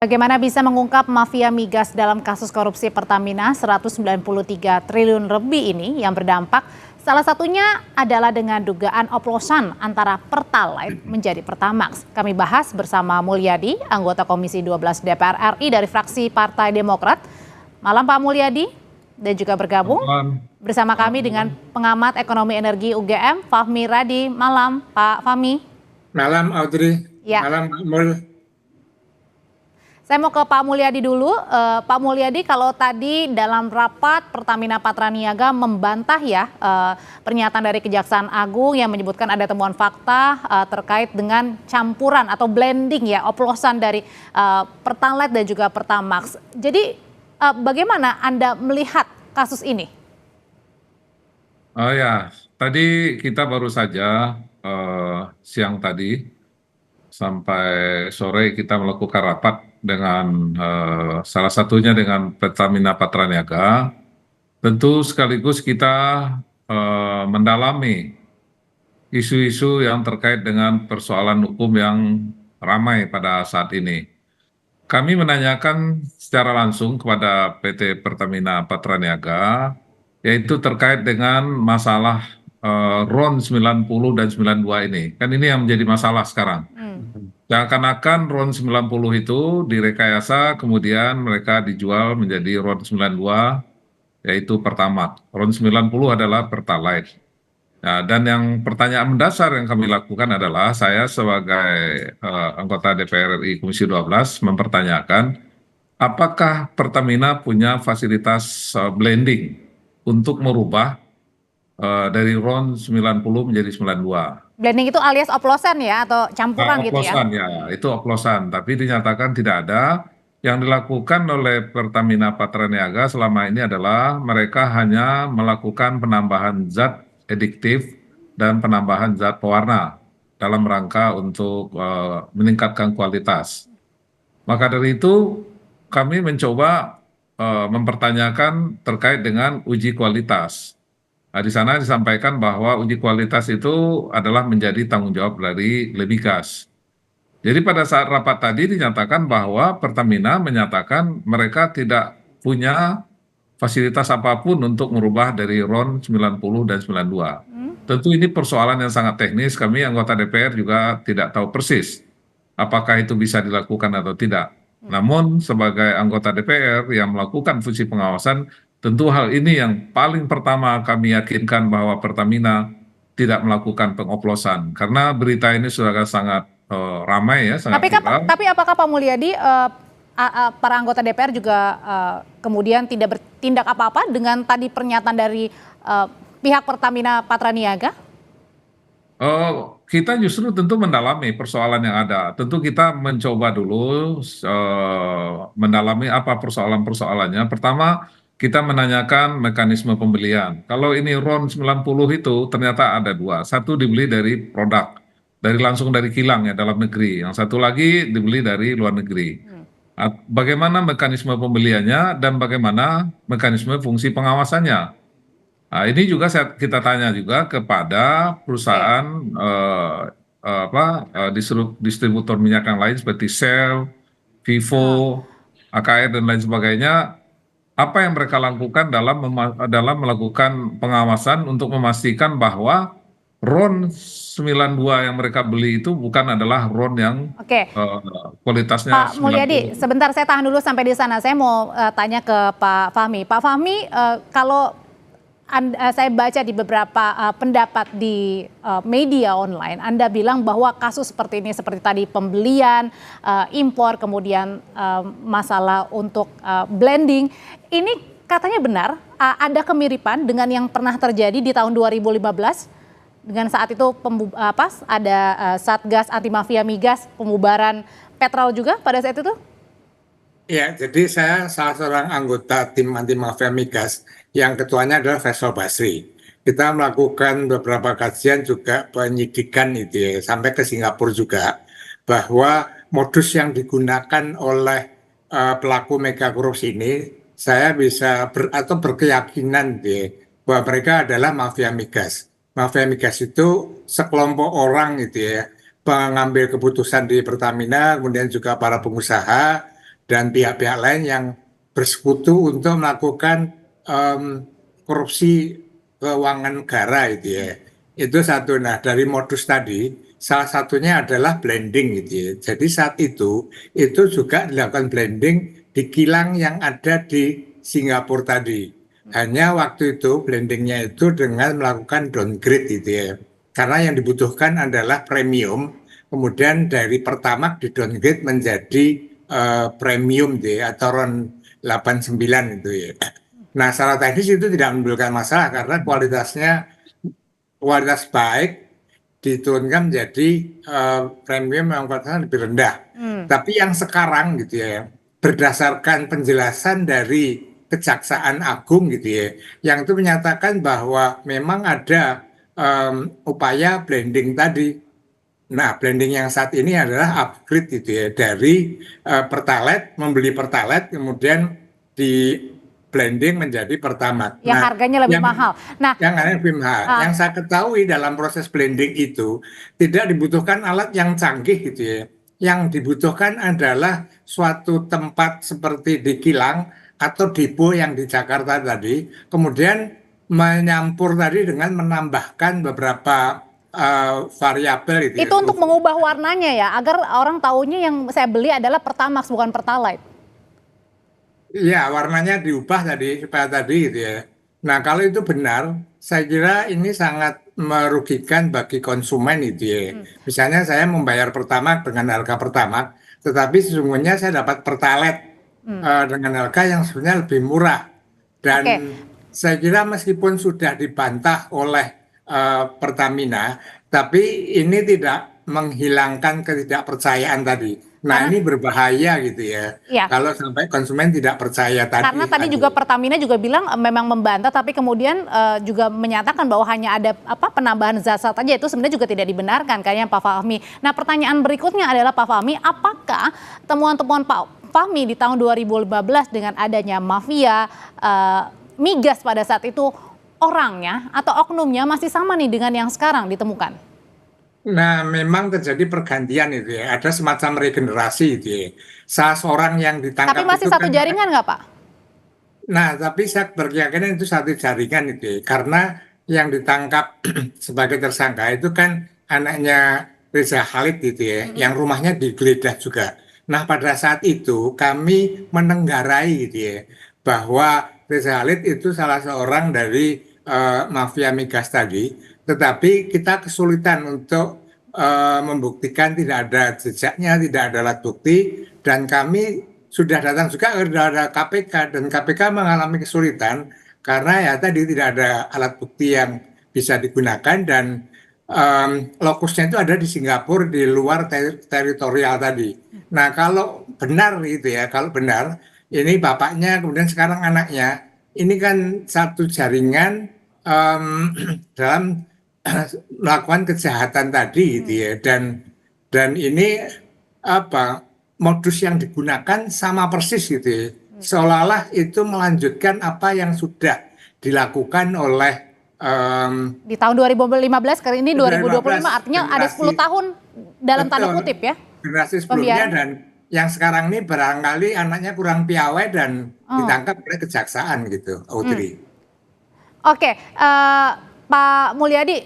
Bagaimana bisa mengungkap mafia migas dalam kasus korupsi Pertamina 193 triliun lebih ini yang berdampak salah satunya adalah dengan dugaan oplosan antara Pertalite menjadi Pertamax. Kami bahas bersama Mulyadi, anggota Komisi 12 DPR RI dari fraksi Partai Demokrat. Malam Pak Mulyadi, dan juga bergabung bersama kami dengan pengamat ekonomi energi UGM, Fahmi Radi. Malam Pak Fahmi. Malam Audrey, Ya. malam Pak Mul. Saya mau ke Pak Mulyadi dulu. Pak Mulyadi, kalau tadi dalam rapat Pertamina Patraniaga membantah ya pernyataan dari Kejaksaan Agung yang menyebutkan ada temuan fakta terkait dengan campuran atau blending ya, oplosan dari Pertalite dan juga Pertamax. Jadi bagaimana Anda melihat kasus ini? Oh ya, tadi kita baru saja siang tadi sampai sore kita melakukan rapat dengan salah satunya dengan Pertamina Patraniaga. Tentu sekaligus kita mendalami isu-isu yang terkait dengan persoalan hukum yang ramai pada saat ini. Kami menanyakan secara langsung kepada PT Pertamina Patraniaga, yaitu terkait dengan masalah RON 90 dan 92 ini. Kan ini yang menjadi masalah sekarang. Seakan-akan RON 90 itu direkayasa, kemudian mereka dijual menjadi RON 92, yaitu Pertamax. RON 90 adalah Pertalite. Nah, dan yang pertanyaan mendasar yang kami lakukan adalah saya sebagai anggota DPR RI Komisi 12 mempertanyakan apakah Pertamina punya fasilitas blending untuk merubah dari RON 90 menjadi 92. Blending itu alias oplosan ya atau campuran gitu ya? Oplosan ya, itu oplosan. Tapi dinyatakan tidak ada. Yang dilakukan oleh Pertamina Patraniaga selama ini adalah mereka hanya melakukan penambahan zat adiktif dan penambahan zat pewarna dalam rangka untuk meningkatkan kualitas. Maka dari itu kami mencoba mempertanyakan terkait dengan uji kualitas. Nah, di sana disampaikan bahwa uji kualitas itu adalah menjadi tanggung jawab dari Lemigas. Jadi pada saat rapat tadi dinyatakan bahwa Pertamina menyatakan mereka tidak punya fasilitas apapun untuk merubah dari RON 90 dan 92. Tentu ini persoalan yang sangat teknis, kami anggota DPR juga tidak tahu persis apakah itu bisa dilakukan atau tidak. Namun sebagai anggota DPR yang melakukan fungsi pengawasan, tentu hal ini yang paling pertama kami yakinkan bahwa Pertamina tidak melakukan pengoplosan. Karena berita ini sudah sangat ramai ya, sangat viral. Tapi apakah Pak Mulyadi, para anggota DPR juga kemudian tidak bertindak apa-apa dengan tadi pernyataan dari pihak Pertamina Patraniaga? Kita justru tentu mendalami persoalan yang ada. Tentu kita mencoba dulu mendalami apa persoalan-persoalannya. Pertama, kita menanyakan mekanisme pembelian. Kalau ini RON 90 itu ternyata ada dua. Satu dibeli dari produk, langsung dari kilang ya dalam negeri. Yang satu lagi dibeli dari luar negeri. Bagaimana mekanisme pembeliannya dan bagaimana mekanisme fungsi pengawasannya? Nah, ini juga kita tanya juga kepada perusahaan distributor minyak yang lain seperti Shell, Vivo, AKR dan lain sebagainya. Apa yang mereka lakukan dalam melakukan pengawasan untuk memastikan bahwa RON 92 yang mereka beli itu bukan adalah RON yang kualitasnya. Pak Mulyadi, sebentar saya tahan dulu sampai di sana. Saya mau tanya ke Pak Fahmi. Pak Fahmi, kalau saya baca di beberapa pendapat di media online, Anda bilang bahwa kasus seperti ini, seperti tadi pembelian, impor, kemudian masalah untuk blending, ini katanya benar, ada kemiripan dengan yang pernah terjadi di tahun 2015, dengan saat itu ada Satgas Anti Mafia Migas, pembubaran Petrol juga pada saat itu? Ya, jadi saya salah seorang anggota tim anti mafia migas yang ketuanya adalah Faisal Basri. Kita melakukan beberapa kajian juga penyidikan itu ya, sampai ke Singapura juga, bahwa modus yang digunakan oleh pelaku mega korupsi ini, saya bisa berkeyakinan ya, bahwa mereka adalah mafia migas. Mafia migas itu sekelompok orang gitu ya, pengambil keputusan di Pertamina, kemudian juga para pengusaha, dan pihak-pihak lain yang bersekutu untuk melakukan korupsi keuangan negara gitu ya. Itu satu. Nah, dari modus tadi salah satunya adalah blending gitu ya. Jadi saat itu juga dilakukan blending di kilang yang ada di Singapura tadi. Hanya waktu itu blendingnya itu dengan melakukan downgrade gitu ya. Karena yang dibutuhkan adalah premium, kemudian dari Pertamax di downgrade menjadi premium gitu ya, atau RON 89 itu ya. Nah, secara teknis itu tidak menimbulkan masalah karena kualitas baik diturunkan menjadi premium yang kualitasnya lebih rendah. Tapi yang sekarang gitu ya, berdasarkan penjelasan dari Kejaksaan Agung gitu ya, yang itu menyatakan bahwa memang ada upaya blending tadi. Nah, blending yang saat ini adalah upgrade gitu ya, dari Pertalite, membeli Pertalite kemudian di blending menjadi Pertamax. Yang harganya lebih mahal. Nah, yang harganya lebih mahal. Yang saya ketahui dalam proses blending itu tidak dibutuhkan alat yang canggih gitu ya. Yang dibutuhkan adalah suatu tempat seperti di kilang atau depo yang di Jakarta tadi, kemudian menyampur tadi dengan menambahkan beberapa variabel itu. Itu untuk mengubah warnanya ya, agar orang taunya yang saya beli adalah Pertamax bukan Pertalite. Iya, warnanya diubah tadi supaya tadi gitu ya. Nah, kalau itu benar, saya kira ini sangat merugikan bagi konsumen itu ya. Misalnya saya membayar Pertamax dengan harga Pertamax, tetapi sesungguhnya saya dapat Pertalite dengan harga yang sebenarnya lebih murah. Dan saya kira meskipun sudah dibantah oleh Pertamina, tapi ini tidak menghilangkan ketidakpercayaan tadi. Nah, ini berbahaya gitu ya. Kalau sampai konsumen tidak percaya tadi. Karena tadi juga Pertamina juga bilang memang membantah, tapi kemudian juga menyatakan bahwa hanya ada penambahan zat saja, itu sebenarnya juga tidak dibenarkan kayaknya Pak Fahmi. Nah, pertanyaan berikutnya adalah Pak Fahmi, apakah temuan-temuan Pak Fahmi di tahun 2015 dengan adanya mafia migas pada saat itu orangnya atau oknumnya masih sama nih dengan yang sekarang ditemukan? Nah, memang terjadi pergantian itu ya. Ada semacam regenerasi itu ya. Salah seorang yang ditangkap. Tapi masih satu jaringan nggak, Pak? Nah, tapi saya berkeyakinan itu satu jaringan itu ya. Karena yang ditangkap sebagai tersangka itu kan anaknya Reza Khalid gitu ya. Yang rumahnya digeledah juga. Nah, pada saat itu kami menenggarai gitu ya. Bahwa Reza Khalid itu salah seorang dari mafia migas tadi, tetapi kita kesulitan untuk membuktikan, tidak ada jejaknya, tidak ada alat bukti, dan kami sudah datang juga kepada KPK, dan KPK mengalami kesulitan karena ya tadi tidak ada alat bukti yang bisa digunakan, dan lokusnya itu ada di Singapura, di luar teritorial tadi. Nah, kalau benar gitu ya, kalau benar ini bapaknya kemudian sekarang anaknya, ini kan satu jaringan dalam melakukan kejahatan tadi gitu ya, dan ini modus yang digunakan sama persis gitu ya, seolah-olah itu melanjutkan apa yang sudah dilakukan oleh di tahun 2015 kali ini 2025, artinya ada 10 tahun dalam tanda kutip ya generasi sebelumnya, dan yang sekarang ini barangkali anaknya kurang piawai dan ditangkap oleh kejaksaan gitu, Audrey. Oke, Pak Mulyadi,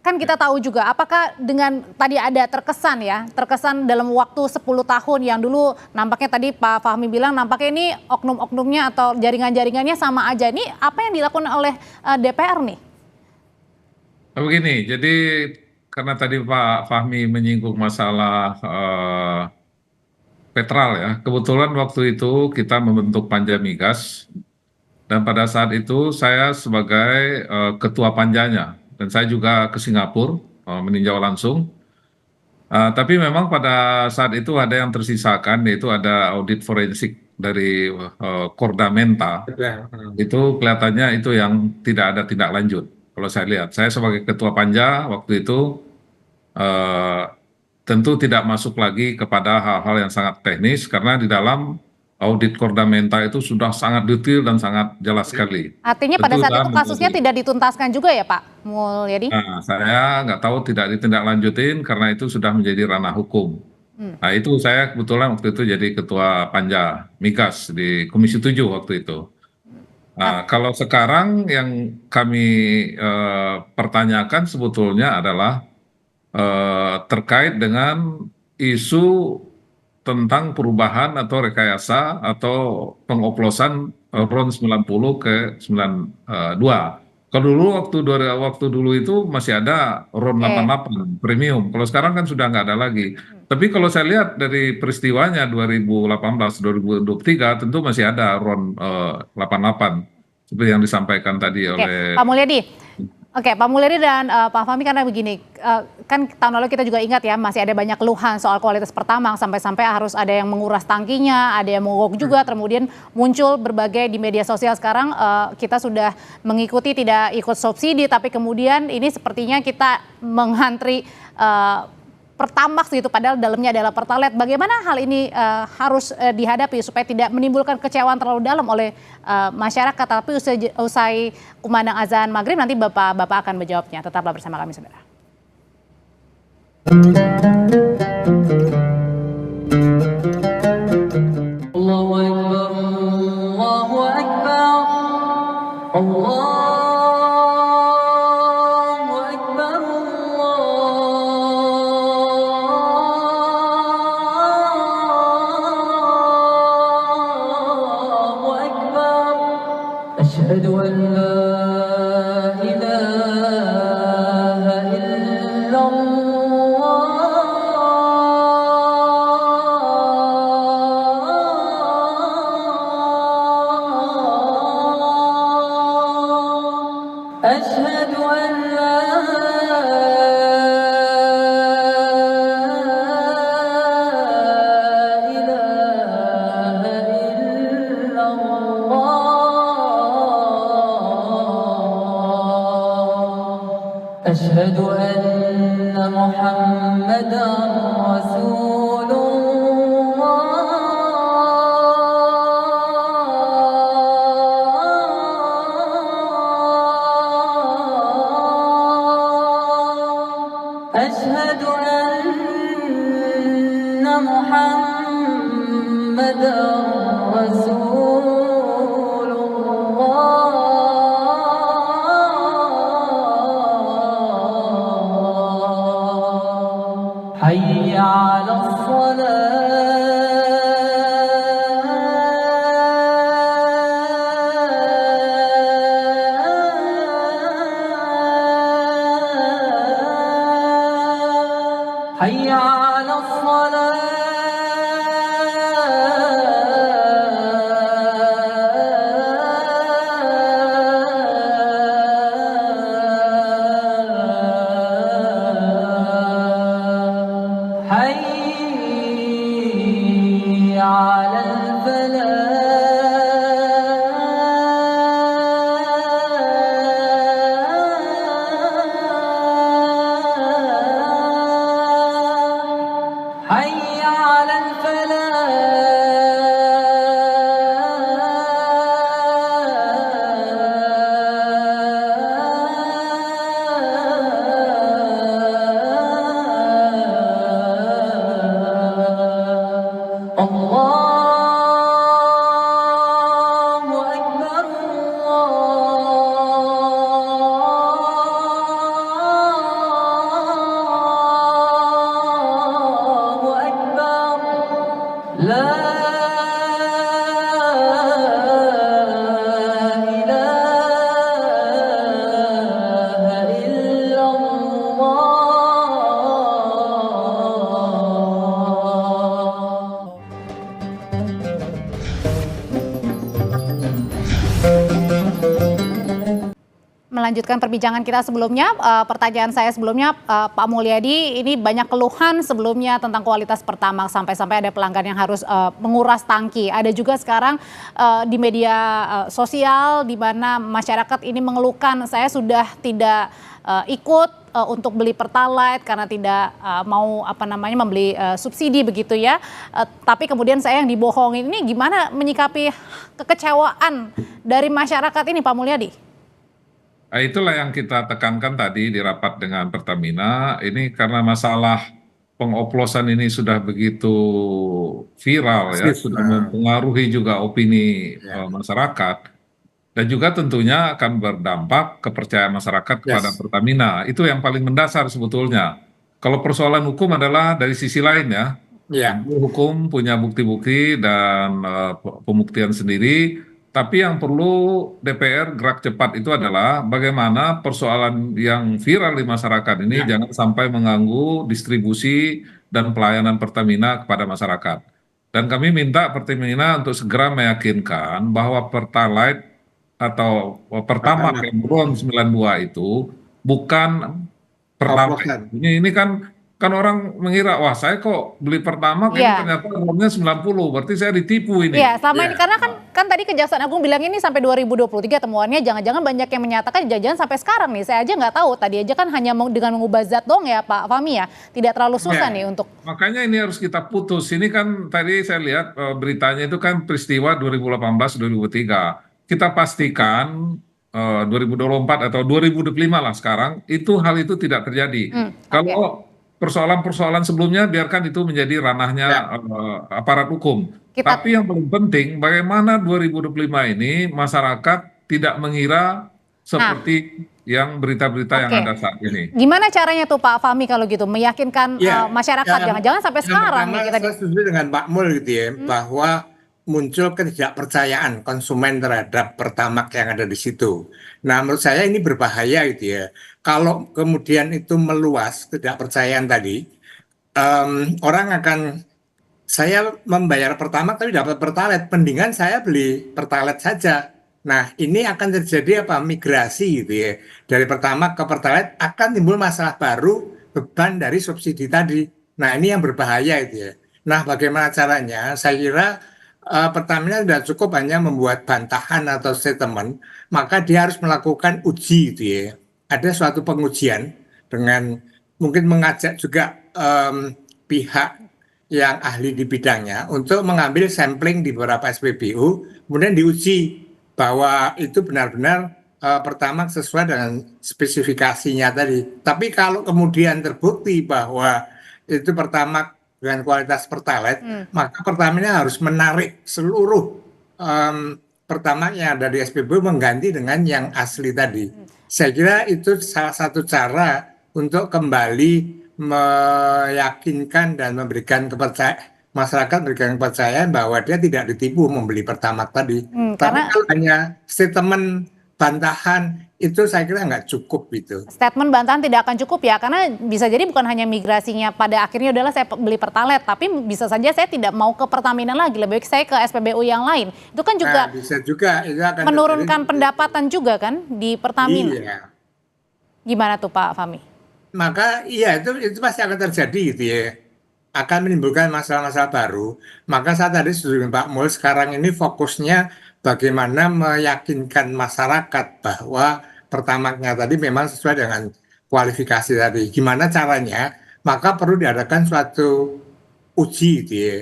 kan kita tahu juga apakah dengan tadi ada terkesan dalam waktu 10 tahun yang dulu nampaknya tadi Pak Fahmi bilang nampaknya ini oknum-oknumnya atau jaringan-jaringannya sama aja. Ini apa yang dilakukan oleh DPR nih? Begini, jadi karena tadi Pak Fahmi menyinggung masalah Petral ya, kebetulan waktu itu kita membentuk Panja Migas. Dan pada saat itu saya sebagai ketua panjanya, dan saya juga ke Singapura meninjau langsung. Tapi memang pada saat itu ada yang tersisakan, yaitu ada audit forensik dari Kordamenta. Itu kelihatannya itu yang tidak ada tindak lanjut. Kalau saya lihat, saya sebagai ketua panja waktu itu tentu tidak masuk lagi kepada hal-hal yang sangat teknis, karena di dalam audit Kordamenta itu sudah sangat detail dan sangat jelas sekali. Artinya pada saat itu kasusnya tidak dituntaskan juga ya Pak Mulyadi? Nah, saya nggak tahu tidak ditindaklanjutin karena itu sudah menjadi ranah hukum. Nah itu saya kebetulan waktu itu jadi ketua Panja Migas di Komisi 7 waktu itu. Nah, Nah, kalau sekarang yang kami pertanyakan sebetulnya adalah terkait dengan isu tentang perubahan atau rekayasa atau pengoplosan RON 90 ke 92. Kalau dulu waktu dulu itu masih ada RON oke. 88 premium. Kalau sekarang kan sudah nggak ada lagi. Tapi kalau saya lihat dari peristiwanya 2018 2023 tentu masih ada RON 88 seperti yang disampaikan tadi Oke, oleh. Pak Mulyadi. Oke, Pak Mulyadi dan Pak Fahmi, karena begini, kan tahun lalu kita juga ingat ya masih ada banyak keluhan soal kualitas pertamax sampai-sampai harus ada yang menguras tangkinya, ada yang mogok juga, kemudian muncul berbagai di media sosial sekarang kita sudah mengikuti tidak ikut subsidi, tapi kemudian ini sepertinya kita menghantri pertamax gitu, padahal dalamnya adalah pertalite. Bagaimana hal ini harus dihadapi supaya tidak menimbulkan kecewaan terlalu dalam oleh masyarakat? Tapi usai kumandang azan maghrib nanti Bapak akan menjawabnya. Tetaplah bersama kami, saudara. Allahu Akbar, Allahu Akbar, Allahu Akbar, Allahu Akbar. Asyhadu an la ilaha illallah. أشهد أن لا إله إلا الله. أشهد أن محمدا رسول الله. أشهد أن محمدا رسول الله. حي على الصلاة. حي على الصلاة. حي على الفلاح. حي على الفلاح. الله أكبر، الله أكبر. لا إله إلا الله. Melanjutkan perbincangan kita sebelumnya, pertanyaan saya sebelumnya, Pak Mulyadi, ini banyak keluhan sebelumnya tentang kualitas pertamax sampai-sampai ada pelanggan yang harus menguras tangki. Ada juga sekarang di media sosial di mana masyarakat ini mengeluhkan, saya sudah tidak ikut untuk beli pertalite karena tidak mau membeli subsidi begitu ya. Tapi kemudian saya yang dibohongin, ini gimana menyikapi kekecewaan dari masyarakat ini, Pak Mulyadi? Nah, itulah yang kita tekankan tadi di rapat dengan Pertamina, ini karena masalah pengoplosan ini sudah begitu viral ya, Masif. sudah mempengaruhi juga opini Ya. masyarakat, dan juga tentunya akan berdampak kepercayaan masyarakat kepada Yes. Pertamina. Itu yang paling mendasar sebetulnya. Kalau persoalan hukum adalah dari sisi lain ya. Ya. Tentu hukum punya bukti-bukti dan pembuktian sendiri. Tapi yang perlu DPR gerak cepat itu adalah bagaimana persoalan yang viral di masyarakat ini Ya. jangan sampai mengganggu distribusi dan pelayanan Pertamina kepada masyarakat. Dan kami minta Pertamina untuk segera meyakinkan bahwa Pertalite atau Pertamax Pertamax. yang RON 92 itu bukan Pertalite. Oplosan. Ini kan orang mengira, wah saya kok beli Pertamax ini Iya. ternyata RON-nya 90, berarti saya ditipu ini. Iya, selama ini Ya. karena kan tadi Kejaksaan Agung bilang ini sampai 2023 temuannya, jangan-jangan banyak yang menyatakan jangan sampai sekarang nih. Saya aja nggak tahu, tadi aja kan hanya dengan mengubah zat dong ya Pak Fahmi ya. Tidak terlalu susah Ya. nih untuk Makanya ini harus kita putus. Ini kan tadi saya lihat beritanya itu kan peristiwa 2018-2023. Kita pastikan 2024 atau 2025 lah sekarang, itu hal itu tidak terjadi. oke. Kalau persoalan-persoalan sebelumnya biarkan itu menjadi ranahnya Ya. aparat hukum. Kita- Tapi yang paling penting bagaimana 2025 ini masyarakat tidak mengira seperti yang berita-berita yang Oke. ada saat ini. Gimana caranya tuh Pak Fahmi kalau gitu meyakinkan Ya, masyarakat jangan-jangan sampai yang sekarang pertama nih kita saya setuju dengan Pak Mul gitu ya, bahwa muncul ketidakpercayaan konsumen terhadap Pertamax yang ada di situ. Nah, menurut saya ini berbahaya gitu ya. Kalau kemudian itu meluas ketidakpercayaan tadi, orang akan, saya membayar Pertamax tapi dapat Pertalite, mendingan saya beli Pertalite saja. Nah, ini akan terjadi apa? Migrasi gitu ya. Dari Pertamax ke Pertalite akan timbul masalah baru, beban dari subsidi tadi. Nah, ini yang berbahaya itu ya. Nah, bagaimana caranya? Saya kira Pertamina tidak cukup hanya membuat bantahan atau statement, maka dia harus melakukan uji gitu ya. Ada suatu pengujian dengan mungkin mengajak juga pihak yang ahli di bidangnya untuk mengambil sampling di beberapa SPBU, kemudian diuji bahwa itu benar-benar Pertamax sesuai dengan spesifikasinya tadi. Tapi kalau kemudian terbukti bahwa itu Pertamax dengan kualitas Pertalite, maka Pertamina harus menarik seluruh Pertamax yang ada di SPBU mengganti dengan yang asli tadi. Saya kira itu salah satu cara untuk kembali meyakinkan dan memberikan masyarakat memberikan kepercayaan bahwa dia tidak ditipu membeli Pertamax tadi. Tapi karena kalau hanya statement bantahan itu saya kira nggak cukup gitu. statement bantahan tidak akan cukup ya, karena bisa jadi bukan hanya migrasinya pada akhirnya adalah saya beli Pertalite, tapi bisa saja saya tidak mau ke Pertamina lagi, lebih baik saya ke SPBU yang lain. Itu kan juga Nah, bisa juga itu akan menurunkan terjadi. pendapatan juga kan di Pertamina. Iya. Gimana tuh Pak Fahmi? Maka iya itu pasti akan terjadi gitu ya. Akan menimbulkan masalah-masalah baru. Maka saya tadi setuju dengan Pak Mul, sekarang ini fokusnya bagaimana meyakinkan masyarakat bahwa Pertamax-nya tadi memang sesuai dengan kualifikasi tadi. Gimana caranya? Maka perlu diadakan suatu uji gitu ya.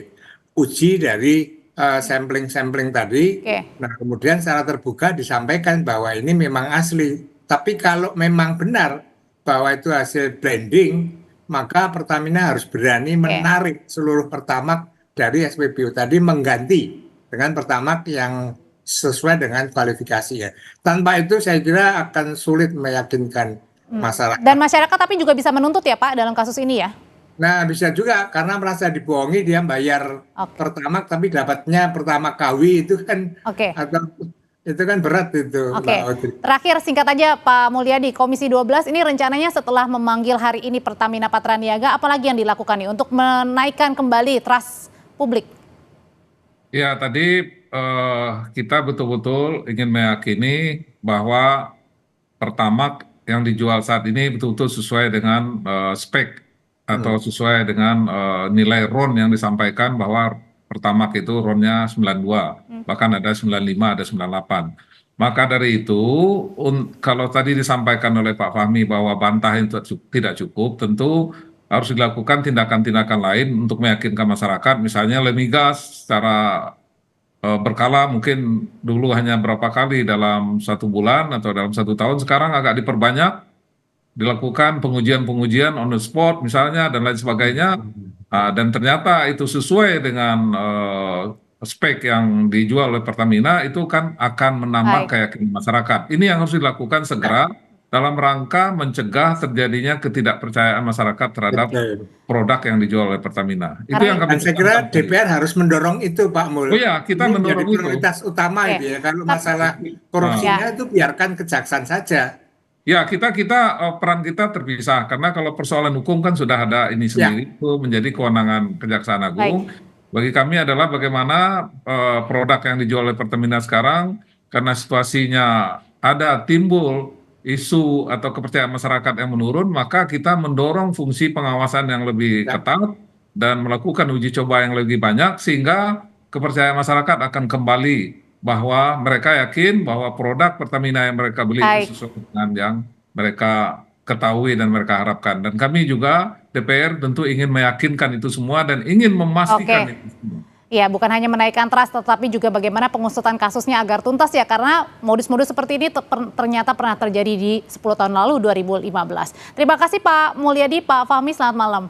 Uji dari sampling-sampling tadi. Oke. Nah, kemudian secara terbuka disampaikan bahwa ini memang asli. Tapi kalau memang benar bahwa itu hasil blending, maka Pertamina harus berani menarik seluruh Pertamax dari SPBU tadi mengganti dengan Pertamax yang sesuai dengan kualifikasinya. Tanpa itu saya kira akan sulit meyakinkan masyarakat. Dan masyarakat tapi juga bisa menuntut ya Pak dalam kasus ini ya? Nah, bisa juga karena merasa dibohongi, dia bayar Pertamax tapi dapatnya Pertamax KW, itu kan atau itu kan berat itu. Oke. Terakhir singkat aja Pak Mulyadi, Komisi 12 ini rencananya setelah memanggil hari ini Pertamina Patraniaga, apalagi yang dilakukan nih untuk menaikkan kembali trust publik? Ya, tadi kita betul-betul ingin meyakini bahwa Pertamax yang dijual saat ini betul-betul sesuai dengan spek atau sesuai dengan nilai RON yang disampaikan bahwa Pertamax itu RON-nya 92, bahkan ada 95, ada 98. Maka dari itu, kalau tadi disampaikan oleh Pak Fahmi bahwa bantahan itu tidak cukup, tentu harus dilakukan tindakan-tindakan lain untuk meyakinkan masyarakat, misalnya Lemigas secara berkala, mungkin dulu hanya berapa kali dalam 1 bulan atau dalam 1 tahun, sekarang agak diperbanyak dilakukan pengujian-pengujian on the spot misalnya dan lain sebagainya. Dan ternyata itu sesuai dengan spek yang dijual oleh Pertamina, itu kan akan menambah Baik. keyakinan masyarakat. Ini yang harus dilakukan segera dalam rangka mencegah terjadinya ketidakpercayaan masyarakat terhadap Betul. produk yang dijual oleh Pertamina. Itu Karena- yang kami Dan saya kira tekankan. DPR harus mendorong itu, Pak Mul. Oh ya, kita Ini mendorong menjadi itu. prioritas utama Oke. itu ya. Kalau masalah korupsinya itu biarkan kejaksaan saja. Ya, kita peran kita terpisah karena kalau persoalan hukum kan sudah ada ini sendiri, itu menjadi kewenangan Kejaksaan Agung. Bagi kami adalah bagaimana produk yang dijual oleh Pertamina sekarang, karena situasinya ada timbul isu atau kepercayaan masyarakat yang menurun, maka kita mendorong fungsi pengawasan yang lebih ketat dan melakukan uji coba yang lebih banyak sehingga kepercayaan masyarakat akan kembali bahwa mereka yakin bahwa produk Pertamina yang mereka beli Baik. itu sesuai dengan yang mereka ketahui dan mereka harapkan. Dan kami juga DPR tentu ingin meyakinkan itu semua dan ingin memastikan Oke. itu semua. Ya, bukan hanya menaikkan trust, tetapi juga bagaimana pengusutan kasusnya agar tuntas ya, karena modus-modus seperti ini ternyata pernah terjadi di 10 tahun lalu, 2015. Terima kasih Pak Mulyadi, Pak Fahmi, selamat malam.